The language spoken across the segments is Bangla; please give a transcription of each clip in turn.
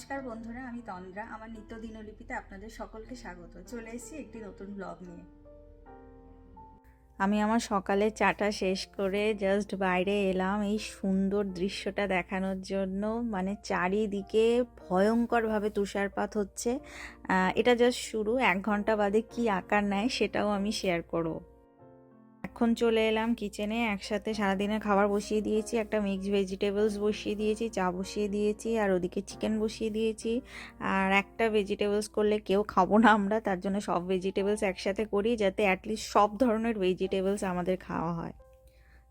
নমস্কার বন্ধুরা, আমি তন্দ্রা। আমার নিত্য দিনলিপিতে আপনাদের সকলকে স্বাগত। চলে এসেছি একটি নতুন ব্লগ নিয়ে। আমি আমার সকালে চাটা শেষ করে জাস্ট বাইরে এলাম এই সুন্দর দৃশ্যটা দেখানোর জন্য। মানে চারিদিকে ভয়ঙ্করভাবে তুষারপাত হচ্ছে। এটা জাস্ট শুরু, 1 ঘন্টা বাদে কি আকার নেয় সেটাও আমি শেয়ার করব। এখন চলে এলাম কিচেনে, একসাথে সারাদিনের খাবার বসিয়ে দিয়েছি। একটা মিক্সড ভেজিটেবলস বসিয়ে দিয়েছি, চা বসিয়ে দিয়েছি, আর ওদিকে চিকেন বসিয়ে দিয়েছি। আর একটা ভেজিটেবলস করলে কেউ খাবো না আমরা, তার জন্য সব ভেজিটেবলস একসাথে করি যাতে অ্যাটলিস্ট সব ধরনের ভেজিটেবলস আমাদের খাওয়া হয়।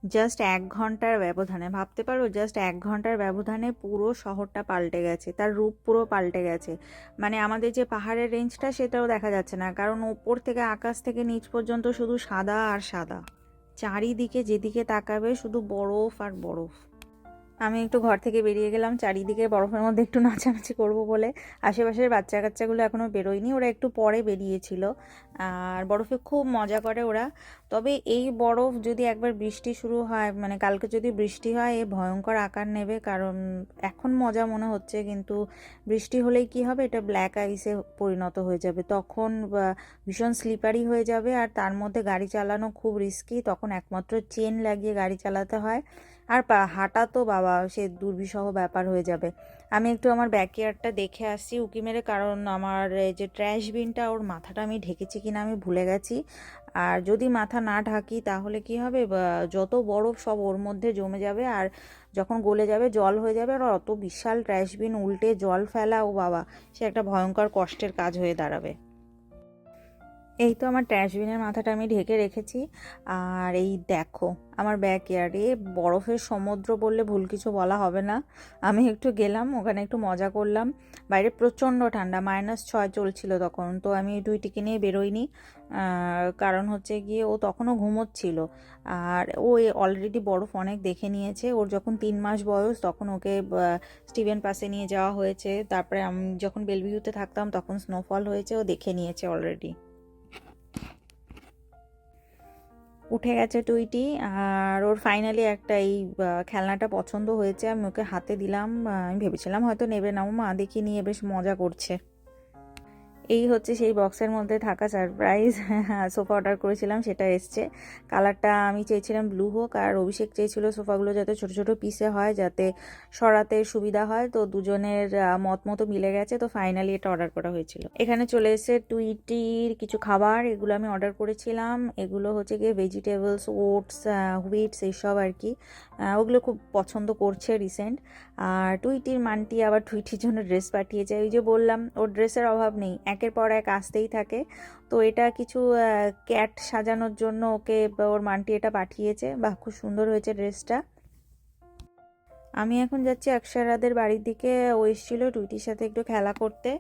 জাস্ট 1 ঘন্টার ব্যবধানে, ভাবতে পারো, জাস্ট 1 ঘন্টার ব্যবধানে পুরো শহরটা পাল্টে গেছে, তার রূপ পুরো পাল্টে গেছে। মানে আমাদের যে পাহাড়ের রেঞ্জটা সেটাও দেখা যাচ্ছে না, কারণ ওপর থেকে আকাশ থেকে নিচ পর্যন্ত শুধু সাদা আর সাদা। চারিদিকে যেদিকে তাকাবে শুধু বরফ আর বরফ। আমি একটু ঘর থেকে বেরিয়ে গেলাম চারিদিকে বরফের মধ্যে একটু নাচানাচি করব বলে। আশেপাশের বাচ্চা কাচ্চাগুলো এখনও বেরোয়নি, ওরা একটু পরে বেরিয়েছিল। আর বরফে খুব মজা করে ওরা। তবে এই বরফ যদি একবার বৃষ্টি শুরু হয়, মানে কালকে যদি বৃষ্টি হয়, এ ভয়ঙ্কর আকার নেবে। কারণ এখন মজা মনে হচ্ছে, কিন্তু বৃষ্টি হলেই কি হবে, এটা ব্ল্যাক আইসে পরিণত হয়ে যাবে। তখন ভীষণ স্লিপারি হয়ে যাবে, আর তার মধ্যে গাড়ি চালানো খুব রিস্কি। তখন একমাত্র চেন লাগিয়ে গাড়ি চালাতে হয়। আর হাঁটা তো বাবা, সে দুর্বিষহ ব্যাপার হয়ে যাবে। আমি একটু আমার ব্যাকইয়ার্ডটা দেখে আসছি উঁকি মেরে, কারণ আমার এই যে ট্র্যাশ বিনটা, ওর মাথাটা আমি ঢেকেছি কিনা আমি ভুলে গেছি। আর যদি মাথা না ঢাকি তাহলে কি হবে, যত বরফ সব ওর মধ্যে জমে যাবে, আর যখন গলে যাবে জল হয়ে যাবে। আর অত বিশাল ট্র্যাশ বিন উল্টে জল ফেলা, ও বাবা, সে একটা ভয়ঙ্কর কষ্টের কাজ হয়ে দাঁড়াবে। এই তো আমার ট্র্যাশবিনের মাথাটা আমি ঢেকে রেখেছি। আর এই দেখো আমার ব্যাকইয়ার্ডে বরফের সমুদ্র বললে ভুল কিছু বলা হবে না। আমি একটু গেলাম ওখানে, একটু মজা করলাম। বাইরে প্রচণ্ড ঠান্ডা, -6 চলছিল তখন। তো আমি টুইটিকে নিয়ে বেরোইনি, কারণ হচ্ছে গিয়ে ও তখনও ঘুমোচ্ছিল। আর ও অলরেডি বরফ অনেক দেখে নিয়েছে। ওর যখন 3 মাস বয়স তখন ওকে স্টিভেন পাসে নিয়ে যাওয়া হয়েছে। তারপরে আমি যখন বেলভিউতে থাকতাম তখন স্নোফল হয়েছে, ও দেখে নিয়েছে অলরেডি। উঠে গেছে টুইটি, আর ওর ফাইনালি একটা এই খেলনাটা পছন্দ হয়েছে। আমি ওকে হাতে দিলাম। আমি ভেবেছিলাম হয়তো নেবে না, ও মা দেখি নিয়ে বেশ মজা করছে। এই হচ্ছে সেই বক্সের মধ্যে থাকা সারপ্রাইজ। সোফা অর্ডার করেছিলাম, সেটা এসছে। কালারটা আমি চেয়েছিলাম ব্লু হোক, আর অভিষেক চেয়েছিল সোফাগুলো যাতে ছোট ছোট পিসে হয়, যাতে সরাতে সুবিধা হয়। তো দুজনের মত মতো মিলে গেছে, তো ফাইনালি এটা অর্ডার করা হয়েছিল। এখানে চলে এসে টুইটির কিছু খাবার, এগুলো আমি অর্ডার করেছিলাম। এগুলো হচ্ছে গিয়ে ভেজিটেবলস, ওটস, হুইটস, এইসব আর কি। ওগুলো খুব পছন্দ করছে রিসেন্ট। আর টুইটির মানটি আবার টুইটির জন্য ড্রেস পাঠিয়েছে। ওই যে বললাম, ওর ড্রেসের অভাব নেই, একের পর এক আসতেই থাকে। তো এটা কিছু ক্যাট সাজানোর জন্য ওকে ওর মানটি এটা পাঠিয়েছে। বাহ, খুব সুন্দর হয়েছে ড্রেসটা। আমি এখন যাচ্ছি অক্ষরাদের বাড়ির দিকে। ও এসেছিলো টুইটির সাথে একটু খেলা করতে,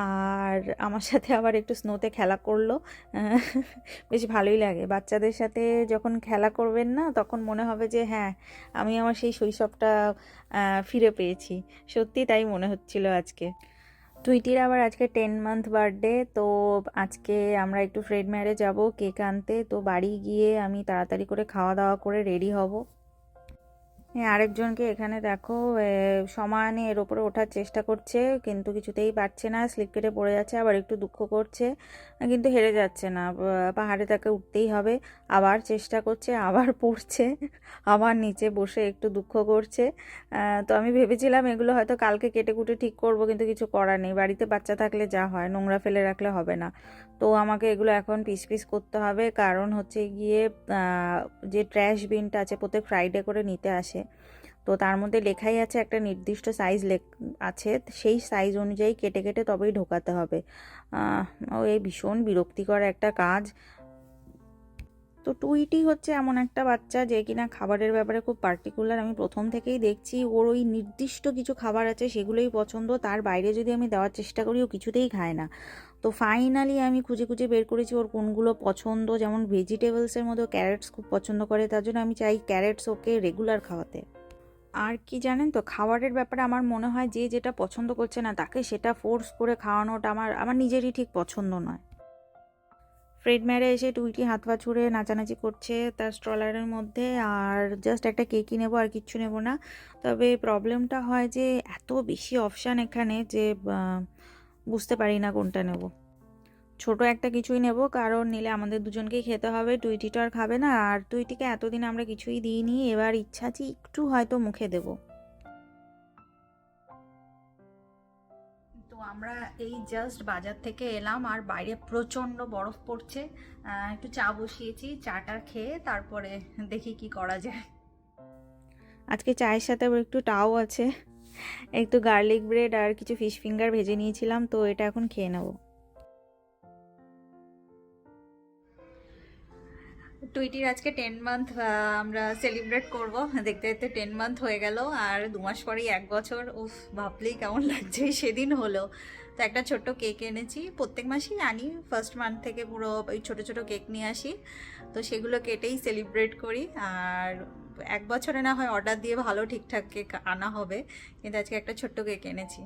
আর আমার সাথে আবার একটু স্নোতে খেলা করলো। বেশ ভালোই লাগে বাচ্চাদের সাথে যখন খেলা করবেন না, তখন মনে হবে যে হ্যাঁ, আমি আমার সেই শৈশবটা ফিরে পেয়েছি। সত্যি তাই মনে হচ্ছিল আজকে। টুইটির আবার আজকে 10 মান্থ বার্থডে। তো আজকে আমরা একটু ফ্রেন্ড ম্যারে যাব কেক আনতে। তো বাড়ি গিয়ে আমি তাড়াতাড়ি করে খাওয়া দাওয়া করে রেডি হব। আরেকজনকে এখানে দেখো, সমানে এর ওপরে ওঠার চেষ্টা করছে, কিন্তু কিছুতেই পারছে না, স্লিপ কেটে পড়ে যাচ্ছে, আবার একটু দুঃখ করছে, কিন্তু হেরে যাচ্ছে না। পাহাড়ে তাকে উঠতেই হবে। আবার চেষ্টা করছে, আবার পড়ছে, আবার নিচে বসে একটু দুঃখ করছে। তো আমি ভেবেছিলাম এগুলো হয়তো কালকে কেটে কুটে ঠিক করব, কিন্তু কিছু করার নেই। বাড়িতে বাচ্চা থাকলে যা হয়, নোংরা ফেলে রাখলে হবে না। তো আমাকে এগুলো এখন পিস পিস করতে হবে, কারণ হচ্ছে গিয়ে যে ট্র্যাশ বিনটা আছে প্রত্যেক ফ্রাইডে করে নিতে আসে। তো তার মধ্যে লেখাই আছে একটা নির্দিষ্ট সাইজ আছে, সেই সাইজ অনুযায়ী কেটে কেটে তবেই ঢোকাতে হবে। ও এই ভীষণ বিরক্তিকর একটা কাজ। তো টুইটি হচ্ছে এমন একটা বাচ্চা যে কিনা খাবারের ব্যাপারে খুব পার্টিকুলার। আমি প্রথম থেকেই দেখছি ওর ওই নির্দিষ্ট কিছু খাবার আছে, সেগুলোই পছন্দ। তার বাইরে যদি আমি দেওয়ার চেষ্টা করি, ও কিছুতেই খায় না। তো ফাইনালি আমি খুঁজে খুঁজে বের করেছি ওর কোনগুলো পছন্দ। যেমন ভেজিটেবলসের মধ্যে ক্যারেটস খুব পছন্দ করে, তার জন্য আমি চাই ক্যারেটস ওকে রেগুলার খাওয়াতে। আর কি জানেন তো, খাবারের ব্যাপারে আমার মনে হয় যে যেটা পছন্দ করছে না, তাকে সেটা ফোর্স করে খাওয়ানোটা আমার আমার নিজেরই ঠিক পছন্দ নয়। ট্রেড মেরে এসে টুইটি হাত পা ছুড়ে নাচানাচি করছে তার স্ট্রলারের মধ্যে, আর জাস্ট একটা কেকই নেবো আর কিচ্ছু নেবো না। তবে প্রবলেমটা হয় যে এত বেশি অপশান এখানে যে বুঝতে পারি না কোনটা নেব। ছোট একটা কিছুই নেব, কারণ নিলে আমাদের দুজনকেই খেতে হবে, টুইটি তো আর খাবে না। আর টুইটিকে এতদিন আমরা কিছুই দিইনি, এবার ইচ্ছা আছে একটু হয়তো মুখে দেব। তো আমরা এই জাস্ট বাজার থেকে এলাম আর বাইরে প্রচণ্ড বরফ পড়ছে। একটু চা বসিয়েছি, চাটা খেয়ে তারপরে দেখি কি করা যায়। আজকে চায়ের সাথে আবার একটু টাও আছে, একটু গার্লিক ব্রেড আর কিছু ফিশ ফিঙ্গার ভেজে নিয়েছিলাম, তো এটা এখন খেয়ে নেব। টুইটির আজকে 10 মান্থ আমরা সেলিব্রেট করব। দেখতে দেখতে 10 মান্থ হয়ে গেল, আর 2 মাস পরেই 1 বছর। উফ, ভাবলেই কেমন লাগছে, সেদিন হলো। তো একটা ছোট্ট কেক এনেছি, প্রত্যেক মাসেই আনি, ফার্স্ট মান্থ থেকে পুরো ওই ছোটো ছোটো কেক নিয়ে আসি, তো সেগুলো কেটেই সেলিব্রেট করি। আর 1 বছরে না হয় অর্ডার দিয়ে ভালো ঠিকঠাক কেক আনা হবে, কিন্তু আজকে একটা ছোট্ট কেক এনেছি।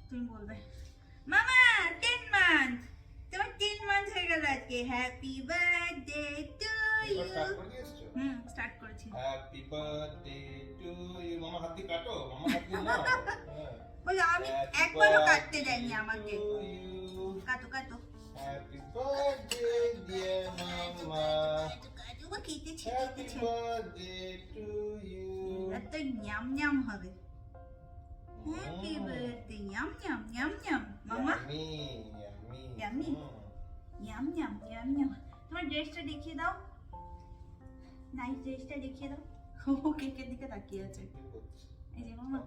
তুমি বলবে মামা 10 মান্থ, তোমার 10 মান্থ হয়ে গেল আজকে। Happy birthday to you. Start করেছি। Happy birthday to you. মামা হাত দিয়ে কাটো, মামা হাত দিয়ে নাও। বলে আমি একবারও কাটতে দেয়নি আমাকে। কাটো কাটো। হ্যাপি বার্থডে ডিয়ার মামা। কাটো খেতেছি হ্যাপি বার্থডে টু ইউ। এত ঞ্যাম ঞ্যাম হবে। হ্যাপি বার্থডে ঞ্যাম ঞ্যাম ঞ্যাম ঞ্যাম। মামা ইয়ামি ঞ্যাম ঞ্যাম ঞ্যাম ঞ্যাম। তোমার ড্রেসটা দেখিয়ে দাও, নাইস ড্রেসটা দেখিয়ে দাও। ও কেকের দিকে তাকিয়ে আছে। এই যে মামা,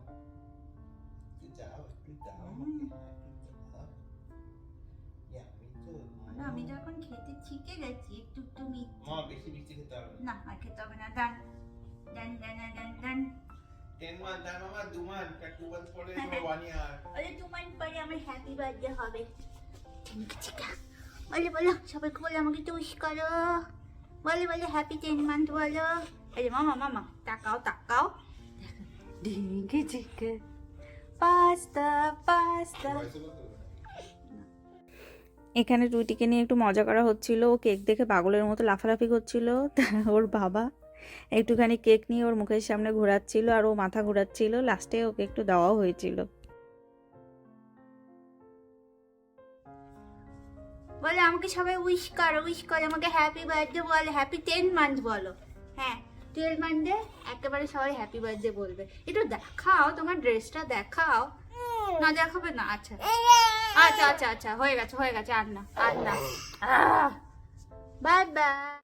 আমি তো এখন খেতে শিখে গেছি, একটু একটু বেশি মিষ্টি খেতে হবে না, আর খেতে হবে না। ডান ডান ডান ডান ডান। 10 মান্থ আর মামা 2 মান্থ, 2 মান্থ পরে 1 ইয়ার। আরে 2 মান্থ পরে আমার হ্যাপি বার্থডে হবে। বলে বলো, সবাইকে বলে আমাকে একটু উইশ করো। বলে বলে হ্যাপি 10 মান্থ বলো। এই যে মামা মামা তাকাও তাকাও। ডিঙ্গি চিকে পাস্তা পাস্তা। এখানে টুইটিকে নিয়ে একটু মজা করা হচ্ছিল, ও কেক দেখে পাগলের মতো লাফালাফি করছিল। ওর বাবা একটুখানি কেক নিয়ে ওর মুখের সামনে ঘোরাচ্ছিল, আর ও মাথা ঘোরাচ্ছিল। লাস্টে ওকে একটু দেওয়াও হয়েছিল। বলে আমাকে সবাই উইশ করো, উইশ করো আমাকে হ্যাপি বার্থডে বলে, হ্যাপি 10 মান্থ বলো। হ্যাঁ 12 মান্থে একেবারে সবাই হ্যাপি বার্থডে বলবে। একটু দেখাও, তোমার ড্রেসটা দেখাও। না দেখাবে না? আচ্ছা আচ্ছা আচ্ছা আচ্ছা, হয়ে গেছে হয়ে গেছে, আর না আর না। Bye bye.